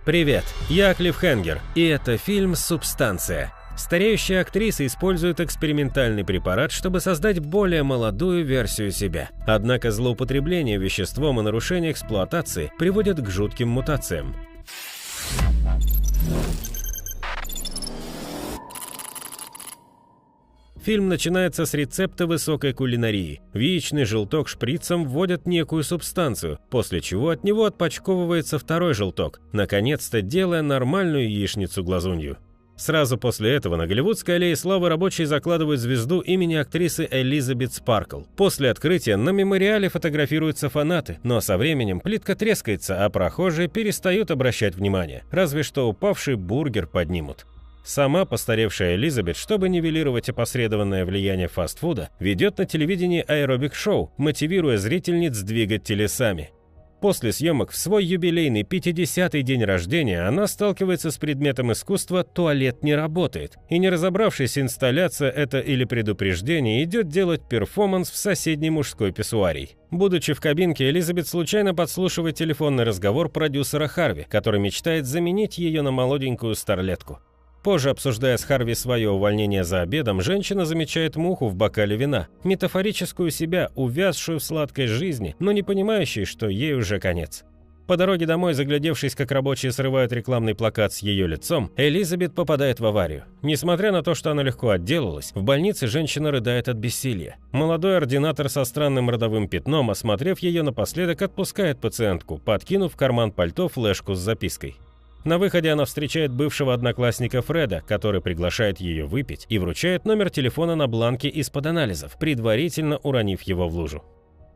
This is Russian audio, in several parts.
Привет, я Клиффхенгер, и это фильм «Субстанция». Стареющая актриса использует экспериментальный препарат, чтобы создать более молодую версию себя. Однако злоупотребление веществом и нарушение эксплуатации приводят к жутким мутациям. Фильм начинается с рецепта высокой кулинарии. В яичный желток шприцем вводят некую субстанцию, после чего от него отпочковывается второй желток, наконец-то делая нормальную яичницу-глазунью. Сразу после этого на Голливудской аллее славы рабочие закладывают звезду имени актрисы Элизабет Спаркл. После открытия на мемориале фотографируются фанаты, но со временем плитка трескается, а прохожие перестают обращать внимание, разве что упавший бургер поднимут. Сама постаревшая Элизабет, чтобы нивелировать опосредованное влияние фастфуда, ведет на телевидении аэробик-шоу, мотивируя зрительниц двигать телесами. После съемок в свой юбилейный 50-й день рождения она сталкивается с предметом искусства «Туалет не работает», и не разобравшись, инсталляция это или предупреждение, идет делать перформанс в соседней мужской писсуарий. Будучи в кабинке, Элизабет случайно подслушивает телефонный разговор продюсера Харви, который мечтает заменить ее на молоденькую старлетку. Позже, обсуждая с Харви свое увольнение за обедом, женщина замечает муху в бокале вина, метафорическую себя, увязшую в сладкой жизни, но не понимающей, что ей уже конец. По дороге домой, заглядевшись, как рабочие срывают рекламный плакат с ее лицом, Элизабет попадает в аварию. Несмотря на то, что она легко отделалась, в больнице женщина рыдает от бессилия. Молодой ординатор со странным родовым пятном, осмотрев ее напоследок, отпускает пациентку, подкинув в карман пальто флешку с запиской. На выходе она встречает бывшего одноклассника Фреда, который приглашает ее выпить и вручает номер телефона на бланке из-под анализов, предварительно уронив его в лужу.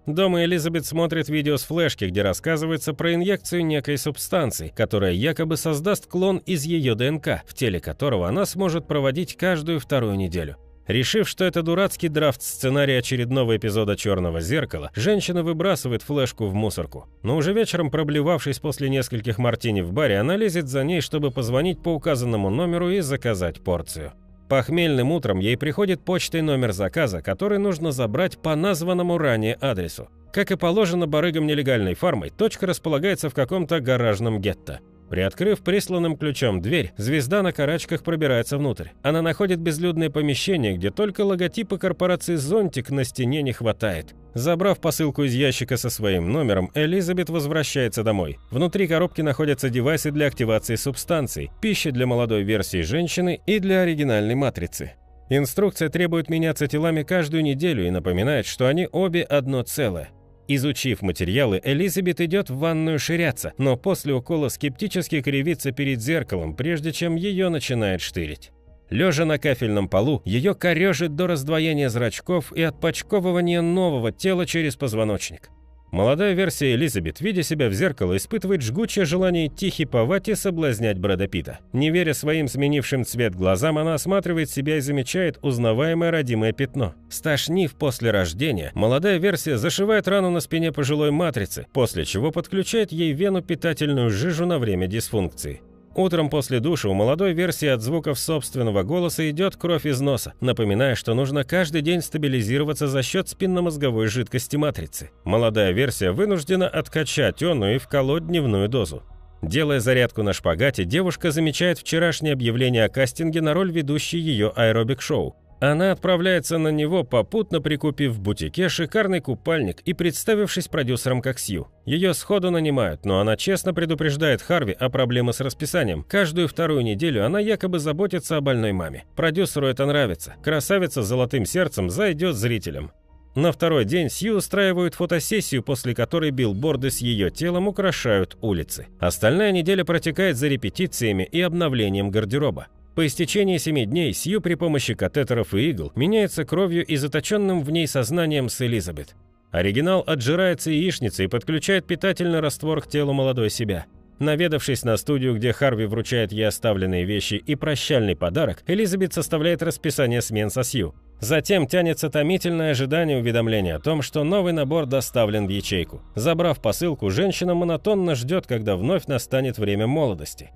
Дома Элизабет смотрит видео с флешки, где рассказывается про инъекцию некой субстанции, которая якобы создаст клон из ее ДНК, в теле которого она сможет проводить каждую вторую неделю. Решив, что это дурацкий драфт сценария очередного эпизода «Черного зеркала», женщина выбрасывает флешку в мусорку. Но уже вечером, проблевавшись после нескольких мартини в баре, она лезет за ней, чтобы позвонить по указанному номеру и заказать порцию. Похмельным утром ей приходит почтой номер заказа, который нужно забрать по названному ранее адресу. Как и положено барыгам нелегальной фармой, точка располагается в каком-то гаражном гетто. Приоткрыв присланным ключом дверь, звезда на карачках пробирается внутрь. Она находит безлюдное помещение, где только логотипа корпорации «Зонтик» на стене не хватает. Забрав посылку из ящика со своим номером, Элизабет возвращается домой. Внутри коробки находятся девайсы для активации субстанций, пища для молодой версии женщины и для оригинальной матрицы. Инструкция требует меняться телами каждую неделю и напоминает, что они обе одно целое. Изучив материалы, Элизабет идет в ванную ширяться, но после укола скептически кривится перед зеркалом, прежде чем ее начинает штырить. Лежа на кафельном полу, ее корежит до раздвоения зрачков и отпочковывания нового тела через позвоночник. Молодая версия Элизабет, видя себя в зеркало, испытывает жгучее желание идти хиповать и соблазнять Брэда Питта. Не веря своим сменившим цвет глазам, она осматривает себя и замечает узнаваемое родимое пятно. Стошнив после рождения, молодая версия зашивает рану на спине пожилой матрицы, после чего подключает ей в вену питательную жижу на время дисфункции. Утром после душа у молодой версии от звуков собственного голоса идет кровь из носа, напоминая, что нужно каждый день стабилизироваться за счет спинномозговой жидкости матрицы. Молодая версия вынуждена откачать ону и вколоть дневную дозу. Делая зарядку на шпагате, девушка замечает вчерашнее объявление о кастинге на роль ведущей ее аэробик-шоу. Она отправляется на него, попутно прикупив в бутике шикарный купальник и представившись продюсером как Сью. Ее сходу нанимают, но она честно предупреждает Харви о проблемах с расписанием. Каждую вторую неделю она якобы заботится о больной маме. Продюсеру это нравится. Красавица с золотым сердцем зайдет зрителям. На второй день Сью устраивают фотосессию, после которой билборды с ее телом украшают улицы. Остальная неделя протекает за репетициями и обновлением гардероба. По истечении 7 дней Сью при помощи катетеров и игл меняется кровью и заточенным в ней сознанием с Элизабет. Оригинал отжирается яичницей и подключает питательный раствор к телу молодой себя. Наведавшись на студию, где Харви вручает ей оставленные вещи и прощальный подарок, Элизабет составляет расписание смен со Сью. Затем тянется томительное ожидание уведомления о том, что новый набор доставлен в ячейку. Забрав посылку, женщина монотонно ждет, когда вновь настанет время молодости.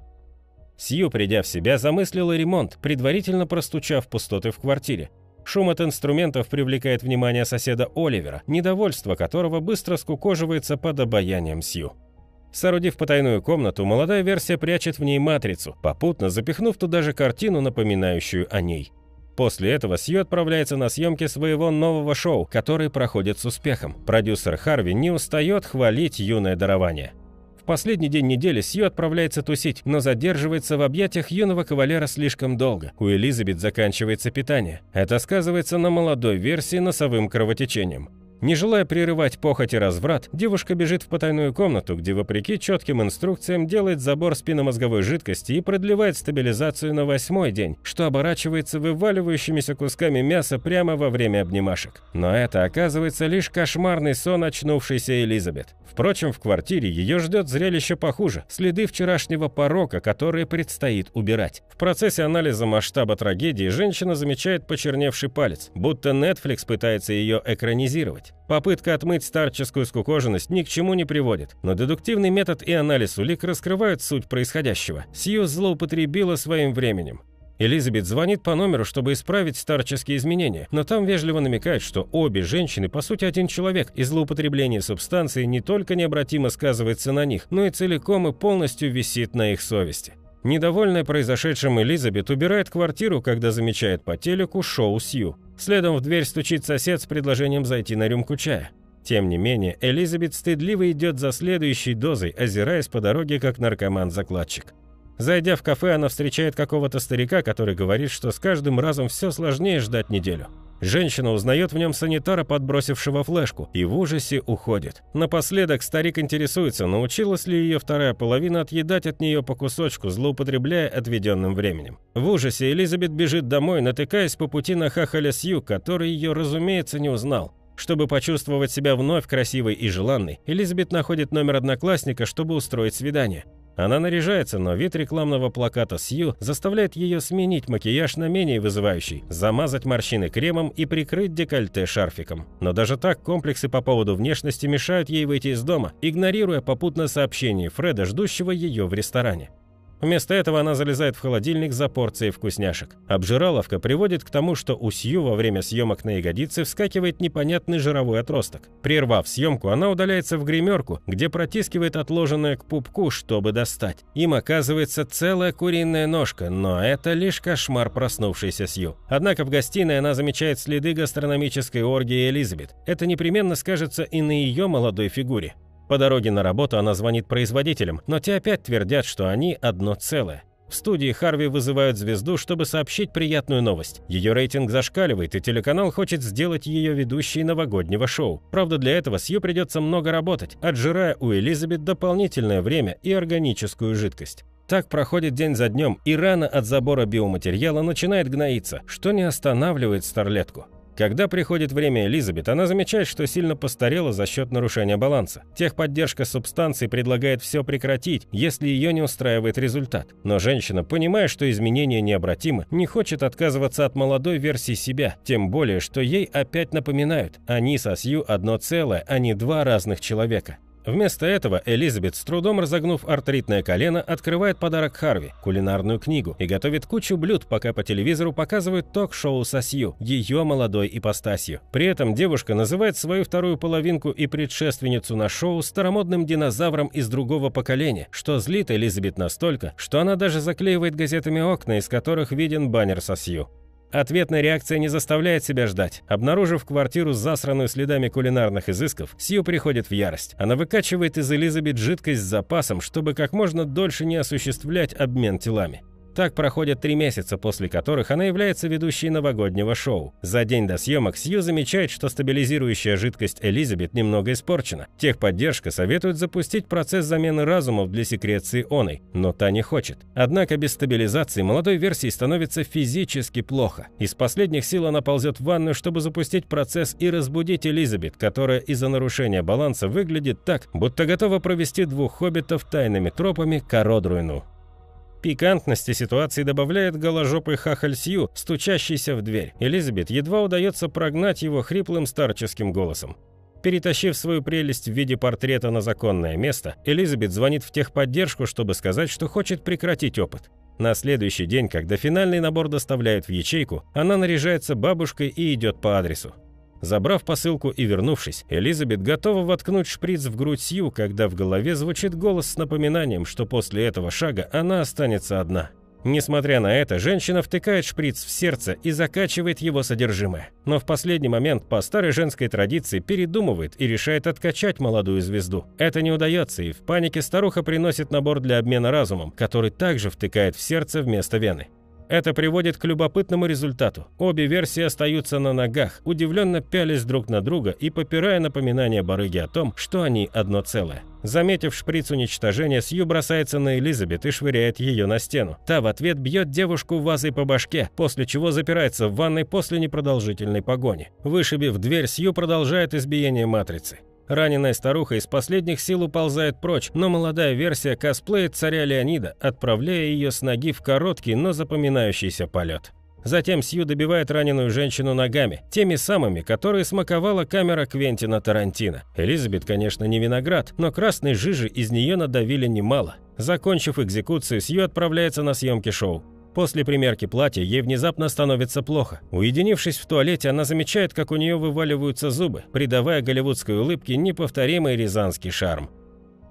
Сью, придя в себя, замыслила ремонт, предварительно простучав пустоты в квартире. Шум от инструментов привлекает внимание соседа Оливера, недовольство которого быстро скукоживается под обаянием Сью. Соорудив потайную комнату, молодая версия прячет в ней матрицу, попутно запихнув туда же картину, напоминающую о ней. После этого Сью отправляется на съемки своего нового шоу, который проходит с успехом. Продюсер Харви не устает хвалить юное дарование. В последний день недели Сью отправляется тусить, но задерживается в объятиях юного кавалера слишком долго. У Элизабет заканчивается питание. Это сказывается на молодой версии носовым кровотечением. Не желая прерывать похоть и разврат, девушка бежит в потайную комнату, где, вопреки четким инструкциям, делает забор спинномозговой жидкости и продлевает стабилизацию на 8-й день, что оборачивается вываливающимися кусками мяса прямо во время обнимашек. Но это оказывается лишь кошмарный сон очнувшейся Элизабет. Впрочем, в квартире ее ждет зрелище похуже – следы вчерашнего порока, которые предстоит убирать. В процессе анализа масштаба трагедии женщина замечает почерневший палец, будто Netflix пытается ее экранизировать. Попытка отмыть старческую скукоженность ни к чему не приводит, но дедуктивный метод и анализ улик раскрывают суть происходящего. Сью злоупотребила своим временем. Элизабет звонит по номеру, чтобы исправить старческие изменения, но там вежливо намекает, что обе женщины по сути один человек, и злоупотребление субстанции не только необратимо сказывается на них, но и целиком и полностью висит на их совести. Недовольная произошедшим Элизабет убирает квартиру, когда замечает по телеку шоу Сью. Следом в дверь стучит сосед с предложением зайти на рюмку чая. Тем не менее, Элизабет стыдливо идет за следующей дозой, озираясь по дороге как наркоман-закладчик. Зайдя в кафе, она встречает какого-то старика, который говорит, что с каждым разом все сложнее ждать неделю. Женщина узнает в нем санитара, подбросившего флешку, и в ужасе уходит. Напоследок старик интересуется, научилась ли ее вторая половина отъедать от нее по кусочку, злоупотребляя отведенным временем. В ужасе Элизабет бежит домой, натыкаясь по пути на хахаля Сью, который ее, разумеется, не узнал. Чтобы почувствовать себя вновь красивой и желанной, Элизабет находит номер одноклассника, чтобы устроить свидание. Она наряжается, но вид рекламного плаката Сью заставляет ее сменить макияж на менее вызывающий, замазать морщины кремом и прикрыть декольте шарфиком. Но даже так комплексы по поводу внешности мешают ей выйти из дома, игнорируя попутно сообщение Фреда, ждущего ее в ресторане. Вместо этого она залезает в холодильник за порцией вкусняшек. Обжираловка приводит к тому, что у Сью во время съемок на ягодице вскакивает непонятный жировой отросток. Прервав съемку, она удаляется в гримерку, где протискивает отложенное к пупку, чтобы достать. Им оказывается целая куриная ножка, но это лишь кошмар проснувшейся Сью. Однако в гостиной она замечает следы гастрономической оргии Элизабет. Это непременно скажется и на ее молодой фигуре. По дороге на работу она звонит производителям, но те опять твердят, что они одно целое. В студии Харви вызывают звезду, чтобы сообщить приятную новость. Ее рейтинг зашкаливает, и телеканал хочет сделать ее ведущей новогоднего шоу. Правда, для этого Сью придется много работать, отжирая у Элизабет дополнительное время и органическую жидкость. Так проходит день за днем, и рана от забора биоматериала начинает гноиться, что не останавливает старлетку. Когда приходит время Элизабет, она замечает, что сильно постарела за счет нарушения баланса. Техподдержка субстанций предлагает все прекратить, если ее не устраивает результат. Но женщина, понимая, что изменения необратимы, не хочет отказываться от молодой версии себя, тем более, что ей опять напоминают, они со Сью одно целое, а не два разных человека. Вместо этого Элизабет, с трудом разогнув артритное колено, открывает подарок Харви – кулинарную книгу, и готовит кучу блюд, пока по телевизору показывают ток-шоу со Сью, ее молодой ипостасью. При этом девушка называет свою вторую половинку и предшественницу на шоу старомодным динозавром из другого поколения, что злит Элизабет настолько, что она даже заклеивает газетами окна, из которых виден баннер со Сью. Ответная реакция не заставляет себя ждать. Обнаружив квартиру, засранную следами кулинарных изысков, Сью приходит в ярость. Она выкачивает из Элизабет жидкость с запасом, чтобы как можно дольше не осуществлять обмен телами. Так проходят 3 месяца, после которых она является ведущей новогоднего шоу. За день до съемок Сью замечает, что стабилизирующая жидкость Элизабет немного испорчена. Техподдержка советует запустить процесс замены разумов для секреции оной, но та не хочет. Однако без стабилизации молодой версии становится физически плохо. Из последних сил она ползет в ванную, чтобы запустить процесс и разбудить Элизабет, которая из-за нарушения баланса выглядит так, будто готова провести 2 хоббитов тайными тропами к Ародруину. Пикантности ситуации добавляет голожопый хахаль Сью, стучащийся в дверь. Элизабет едва удается прогнать его хриплым старческим голосом. Перетащив свою прелесть в виде портрета на законное место, Элизабет звонит в техподдержку, чтобы сказать, что хочет прекратить опыт. На следующий день, когда финальный набор доставляют в ячейку, она наряжается бабушкой и идет по адресу. Забрав посылку и вернувшись, Элизабет готова воткнуть шприц в грудь Сью, когда в голове звучит голос с напоминанием, что после этого шага она останется одна. Несмотря на это, женщина втыкает шприц в сердце и закачивает его содержимое. Но в последний момент по старой женской традиции передумывает и решает откачать молодую звезду. Это не удается, и в панике старуха приносит набор для обмена разумом, который также втыкает в сердце вместо вены. Это приводит к любопытному результату. Обе версии остаются на ногах, удивленно пялясь друг на друга и попирая напоминание барыги о том, что они одно целое. Заметив шприц уничтожения, Сью бросается на Элизабет и швыряет ее на стену. Та в ответ бьет девушку вазой по башке, после чего запирается в ванной после непродолжительной погони. Вышибив дверь, Сью продолжает избиение матрицы. Раненая старуха из последних сил уползает прочь, но молодая версия косплеит царя Леонида, отправляя ее с ноги в короткий, но запоминающийся полет. Затем Сью добивает раненую женщину ногами, теми самыми, которые смаковала камера Квентина Тарантино. Элизабет, конечно, не виноград, но красной жижи из нее надавили немало. Закончив экзекуцию, Сью отправляется на съемки шоу. После примерки платья ей внезапно становится плохо. Уединившись в туалете, она замечает, как у нее вываливаются зубы, придавая голливудской улыбке неповторимый рязанский шарм.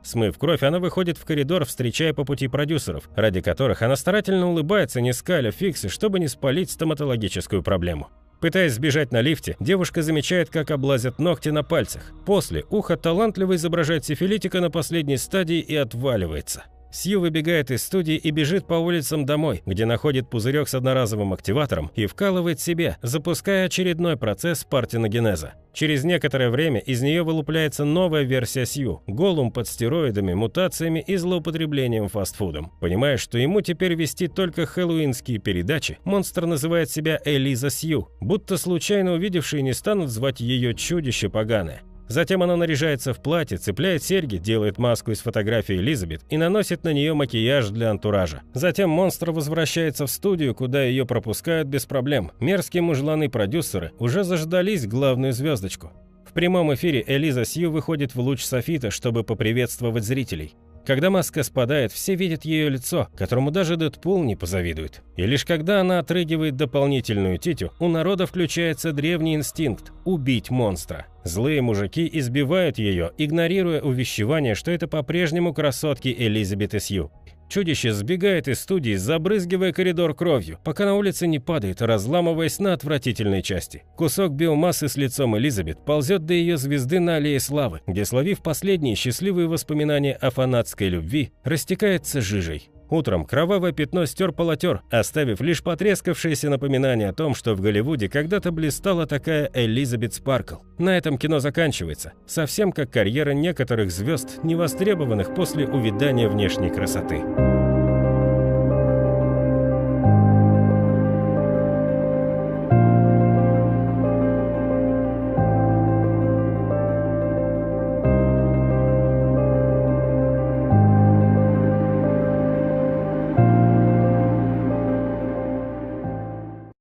Смыв кровь, она выходит в коридор, встречая по пути продюсеров, ради которых она старательно улыбается, не скаля фиксы, чтобы не спалить стоматологическую проблему. Пытаясь сбежать на лифте, девушка замечает, как облазят ногти на пальцах. После ухо талантливо изображает сифилитика на последней стадии и отваливается. Сью выбегает из студии и бежит по улицам домой, где находит пузырек с одноразовым активатором и вкалывает себе, запуская очередной процесс партеногенеза. Через некоторое время из нее вылупляется новая версия Сью, голум под стероидами, мутациями и злоупотреблением фастфудом. Понимая, что ему теперь вести только хэллоуинские передачи, монстр называет себя Элиза Сью, будто случайно увидевшие не станут звать ее чудище поганое. Затем она наряжается в платье, цепляет серьги, делает маску из фотографии Элизабет и наносит на нее макияж для антуража. Затем монстр возвращается в студию, куда ее пропускают без проблем. Мерзкие мужланы-продюсеры уже заждались главную звездочку. В прямом эфире Элиза Сью выходит в луч софита, чтобы поприветствовать зрителей. Когда маска спадает, все видят ее лицо, которому даже Дэдпул не позавидует. И лишь когда она отрыгивает дополнительную титю, у народа включается древний инстинкт – убить монстра. Злые мужики избивают ее, игнорируя увещевание, что это по-прежнему красотки Элизабет и Сью. Чудище сбегает из студии, забрызгивая коридор кровью, пока на улице не падает, разламываясь на отвратительные части. Кусок биомассы с лицом Элизабет ползет до ее звезды на аллее славы, где, словив последние счастливые воспоминания о фанатской любви, растекается жижей. Утром кровавое пятно стер полотер, оставив лишь потрескавшееся напоминание о том, что в Голливуде когда-то блистала такая Элизабет Спаркл. На этом кино заканчивается, совсем как карьера некоторых звезд, невостребованных после увядания внешней красоты.